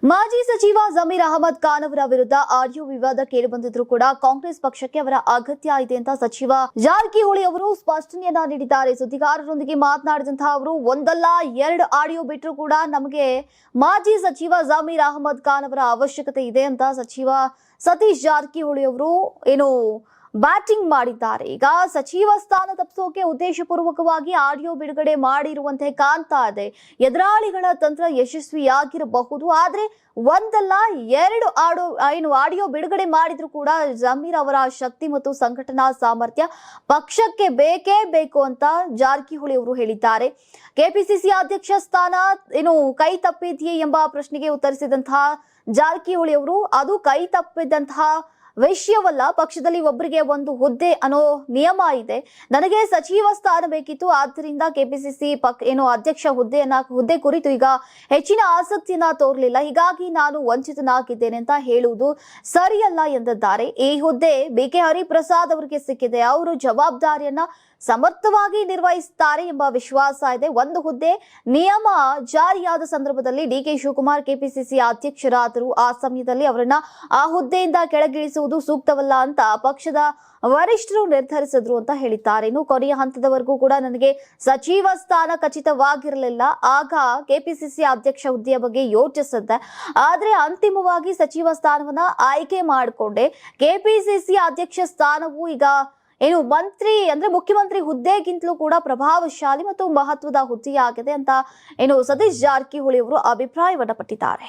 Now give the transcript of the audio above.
ಮಾಜಿ ಸಚಿವ ಜಮೀರ್ ಅಹಮದ್ ಖಾನ್ ಅವರ ವಿರುದ್ಧ ಆಡಿಯೋ ವಿವಾದ ಕೇಳಿಬಂದಿದ್ರು ಕೂಡ ಕಾಂಗ್ರೆಸ್ ಪಕ್ಷಕ್ಕೆ ಅವರ ಅಗತ್ಯ ಇದೆ ಅಂತ ಸಚಿವ ಜಾರಕಿಹೊಳಿ ಅವರು ಸ್ಪಷ್ಟನೆಯನ್ನ ನೀಡಿದ್ದಾರೆ. ಸುದ್ದಿಗಾರರೊಂದಿಗೆ ಮಾತನಾಡಿದಂತಹ ಅವರು ಒಂದಲ್ಲ ಎರಡು ಆಡಿಯೋ ಬಿಟ್ಟರು ಕೂಡ ನಮಗೆ ಮಾಜಿ ಸಚಿವ ಜಮೀರ್ ಅಹಮದ್ ಖಾನ್ ಅವರ ಅವಶ್ಯಕತೆ ಇದೆ ಅಂತ ಸಚಿವ ಸತೀಶ್ ಜಾರಕಿಹೊಳಿ ಅವರು ಬ್ಯಾಟಿಂಗ್ ಮಾಡಿದ್ದಾರೆ. ಈಗ ಸಚಿವ ಸ್ಥಾನ ತಪ್ಪಿಸೋಕೆ ಉದ್ದೇಶಪೂರ್ವಕವಾಗಿ ಆಡಿಯೋ ಬಿಡುಗಡೆ ಮಾಡಿರುವಂತೆ ಕಾಣ್ತಾ ಇದೆ. ಎದುರಾಳಿಗಳ ತಂತ್ರ ಯಶಸ್ವಿಯಾಗಿರಬಹುದು, ಆದ್ರೆ ಒಂದಲ್ಲ ಎರಡು ಆಡಿಯೋ ಬಿಡುಗಡೆ ಮಾಡಿದ್ರು ಕೂಡ ಜಮೀರ್ ಅವರ ಶಕ್ತಿ ಮತ್ತು ಸಂಘಟನಾ ಸಾಮರ್ಥ್ಯ ಪಕ್ಷಕ್ಕೆ ಬೇಕೇ ಬೇಕು ಅಂತ ಜಾರಕಿಹೊಳಿ ಅವರು ಹೇಳಿದ್ದಾರೆ. ಕೆಪಿಸಿಸಿ ಅಧ್ಯಕ್ಷ ಸ್ಥಾನ ಕೈ ತಪ್ಪಿದೆಯೇ ಎಂಬ ಪ್ರಶ್ನೆಗೆ ಉತ್ತರಿಸಿದಂತಹ ಜಾರಕಿಹೊಳಿ ಅವರು ಅದು ಕೈ ತಪ್ಪಿದಂತಹ ವಿಷಯವಲ್ಲ, ಪಕ್ಷದಲ್ಲಿ ಒಬ್ಬರಿಗೆ ಒಂದು ಹುದ್ದೆ ಅನ್ನೋ ನಿಯಮ ಇದೆ. ನನಗೆ ಸಚಿವ ಸ್ಥಾನ ಬೇಕಿತ್ತು, ಆದ್ದರಿಂದ ಕೆಪಿಸಿಸಿ ಅಧ್ಯಕ್ಷ ಹುದ್ದೆ ಕುರಿತು ಈಗ ಹೆಚ್ಚಿನ ಆಸಕ್ತಿಯನ್ನ ತೋರಲಿಲ್ಲ, ಹೀಗಾಗಿ ನಾನು ವಂಚಿತನಾಗಿದ್ದೇನೆ ಅಂತ ಹೇಳುವುದು ಸರಿಯಲ್ಲ ಎಂದಿದ್ದಾರೆ. ಈ ಹುದ್ದೆ ಬಿಕೆ ಹರಿಪ್ರಸಾದ್ ಅವರಿಗೆ ಸಿಕ್ಕಿದೆ, ಅವರು ಜವಾಬ್ದಾರಿಯನ್ನ ಸಮರ್ಥವಾಗಿ ನಿರ್ವಹಿಸುತ್ತಾರೆ ಎಂಬ ವಿಶ್ವಾಸ ಇದೆ. ಒಂದು ಹುದ್ದೆ ನಿಯಮ ಜಾರಿಯಾದ ಸಂದರ್ಭದಲ್ಲಿ ಡಿಕೆ ಶಿವಕುಮಾರ್ ಕೆಪಿಸಿಸಿ ಅಧ್ಯಕ್ಷರಾದರು. ಆ ಸಮಯದಲ್ಲಿ ಅವರನ್ನ ಆ ಹುದ್ದೆಯಿಂದ ಕೆಳಗಿಳಿಸುವುದು ಸೂಕ್ತವಲ್ಲ ಅಂತ ಪಕ್ಷದ ವರಿಷ್ಠರು ನಿರ್ಧರಿಸಿದ್ರು ಅಂತ ಹೇಳಿದ್ದಾರೆ. ಇನ್ನು ಕೊನೆಯ ಹಂತದವರೆಗೂ ಕೂಡ ನನಗೆ ಸಚಿವ ಸ್ಥಾನ ಖಚಿತವಾಗಿರಲಿಲ್ಲ, ಆಗ ಕೆಪಿಸಿಸಿ ಅಧ್ಯಕ್ಷ ಹುದ್ದೆಯ ಬಗ್ಗೆ ಯೋಚಿಸಿದ್ದೆ, ಆದ್ರೆ ಅಂತಿಮವಾಗಿ ಸಚಿವ ಸ್ಥಾನವನ್ನ ಆಯ್ಕೆ ಮಾಡಿಕೊಂಡೆ. ಕೆಪಿಸಿಸಿ ಅಧ್ಯಕ್ಷ ಸ್ಥಾನವು ಈಗ ಮಂತ್ರಿ ಮುಖ್ಯಮಂತ್ರಿ ಹುದ್ದೆಗಿಂತಲೂ ಕೂಡ ಪ್ರಭಾವಶಾಲಿ ಮತ್ತು ಮಹತ್ವದ ಹುದ್ದೆಯಾಗಿದೆ ಅಂತ ಸತೀಶ್ ಜಾರಕಿಹೊಳಿ ಅವರು ಅಭಿಪ್ರಾಯವನ್ನ ಪಟ್ಟಿದ್ದಾರೆ.